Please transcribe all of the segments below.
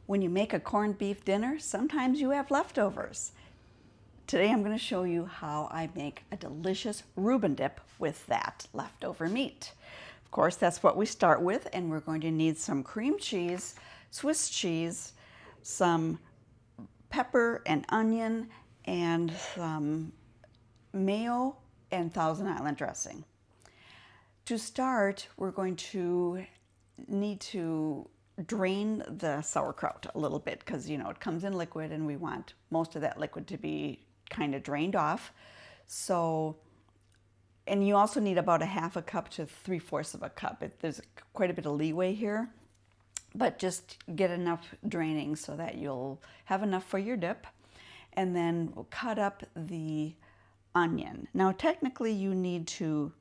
When you make a corned beef dinner, sometimes you have leftovers. Today I'm going to show you how I make a delicious Reuben dip with that leftover meat. Of course, that's what we start with, and we're going to need some cream cheese, Swiss cheese, some pepper and onion, and some mayo and Thousand Island dressing. To start, we're going to need to drain the sauerkraut a little bit because, you know, it comes in liquid and we want most of that liquid to be kind of drained off. So, and you also need about a half a cup to 3/4 of a cup. There's quite a bit of leeway here, but just get enough draining so that you'll have enough for your dip. And then we'll cut up the onion. Now, technically you need to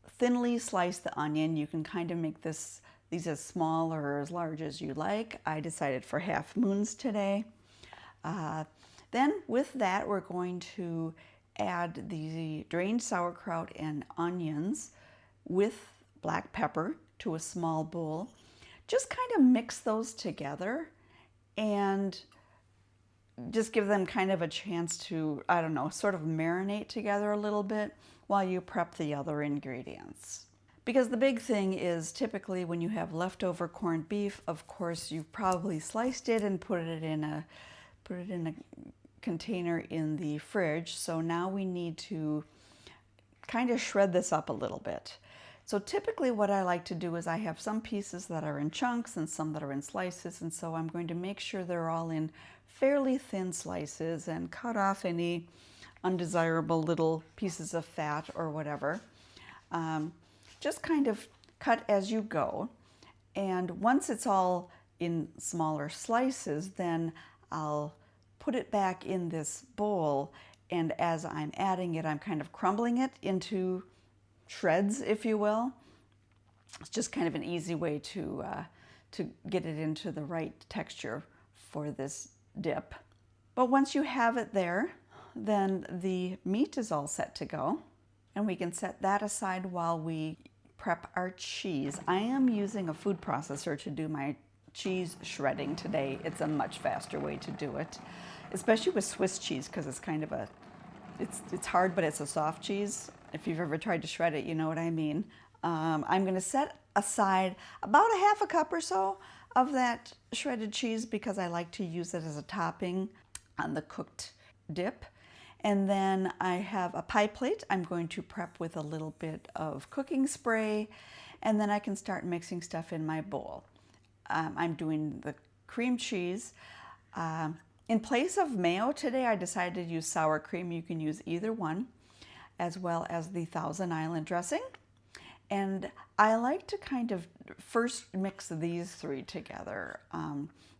thinly slice the onion. You can kind of make these as small or as large as you like. I decided for half moons today. Then with that, we're going to add the drained sauerkraut and onions with black pepper to a small bowl. Just kind of mix those together and just give them kind of a chance to, I don't know, sort of marinate together a little bit while you prep the other ingredients. Because the big thing is typically when you have leftover corned beef, of course, you've probably sliced it and put it in a container in the fridge. So now we need to kind of shred this up a little bit. So typically what I like to do is I have some pieces that are in chunks and some that are in slices, and so I'm going to make sure they're all in fairly thin slices and cut off any undesirable little pieces of fat or whatever. Just kind of cut as you go. And once it's all in smaller slices, then I'll put it back in this bowl, and as I'm adding it, I'm kind of crumbling it into shreds, if you will. It's just kind of an easy way to get it into the right texture for this dip. But once you have it there, then the meat is all set to go, and we can set that aside while we prep our cheese. I am using a food processor to do my cheese shredding today. It's a much faster way to do it, especially with Swiss cheese, because it's kind of it's hard, but it's a soft cheese. If you've ever tried to shred it, you know what I mean. I'm going to set aside about a half a cup or so of that shredded cheese because I like to use it as a topping on the cooked dip. And then I have a pie plate I'm going to prep with a little bit of cooking spray, and then I can start mixing stuff in my bowl. I'm doing the cream cheese. In place of mayo today, I decided to use sour cream. You can use either one, as well as the Thousand Island dressing. And I like to kind of first mix these three together.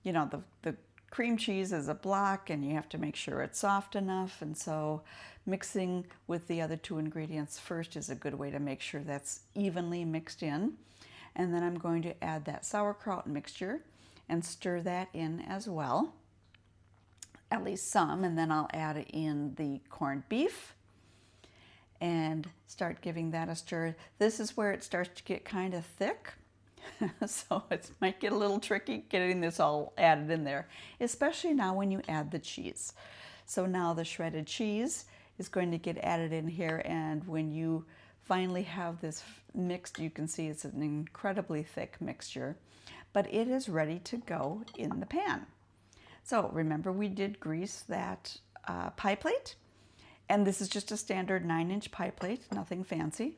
You know, the cream cheese is a block and you have to make sure it's soft enough, and so mixing with the other two ingredients first is a good way to make sure that's evenly mixed in. And then I'm going to add that sauerkraut mixture and stir that in as well, at least some, and then I'll add in the corned beef and start giving that a stir. This is where it starts to get kind of thick. So it might get a little tricky getting this all added in there, especially now when you add the cheese. So now the shredded cheese is going to get added in here, and when you finally have this mixed, you can see it's an incredibly thick mixture, but it is ready to go in the pan. So remember, we did grease that pie plate, and this is just a standard 9-inch pie plate, nothing fancy.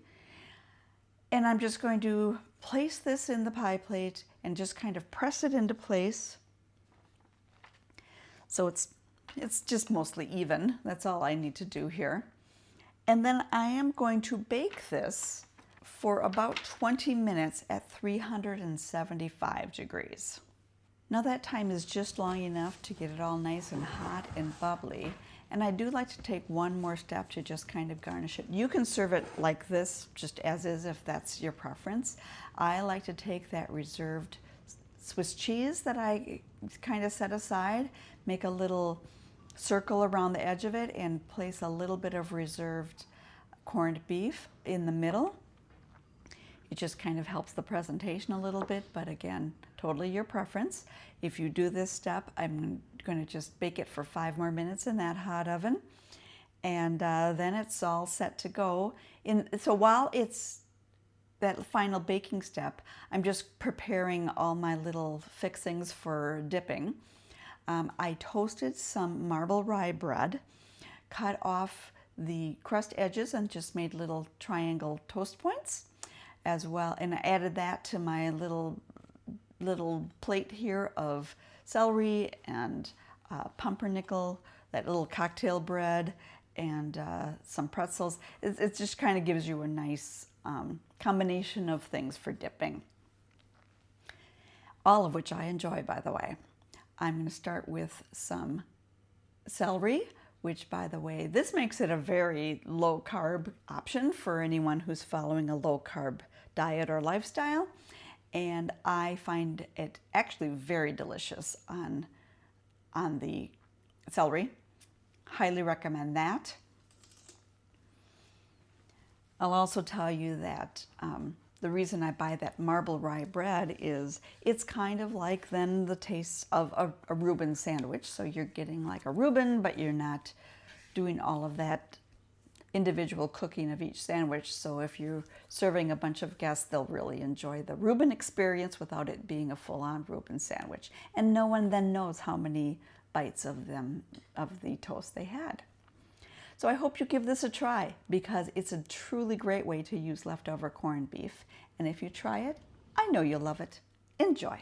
And I'm just going to place this in the pie plate and just kind of press it into place. So it's just mostly even. That's all I need to do here. And then I am going to bake this for about 20 minutes at 375 degrees. Now that time is just long enough to get it all nice and hot and bubbly. And I do like to take one more step to just kind of garnish it. You can serve it like this, just as is, if that's your preference. I like to take that reserved Swiss cheese that I kind of set aside, make a little circle around the edge of it, and place a little bit of reserved corned beef in the middle. It just kind of helps the presentation a little bit, but again, totally your preference. If you do this step, I'm going to just bake it for 5 more minutes in that hot oven, and then it's all set to go. So while it's that final baking step, I'm just preparing all my little fixings for dipping. I toasted some marble rye bread, cut off the crust edges and just made little triangle toast points as well, and I added that to my little plate here of celery and pumpernickel, that little cocktail bread, and some pretzels. It just kind of gives you a nice combination of things for dipping, all of which I enjoy, by the way. I'm going to start with some celery, which, by the way, this makes it a very low carb option for anyone who's following a low carb diet or lifestyle. And I find it actually very delicious on the celery. Highly recommend that. I'll also tell you that the reason I buy that marble rye bread is it's kind of like then the taste of a Reuben sandwich. So you're getting like a Reuben, but you're not doing all of that individual cooking of each sandwich. So if you're serving a bunch of guests, they'll really enjoy the Reuben experience without it being a full-on Reuben sandwich. And no one then knows how many bites of the toast they had. So I hope you give this a try, because it's a truly great way to use leftover corned beef. And if you try it, I know you'll love it. Enjoy.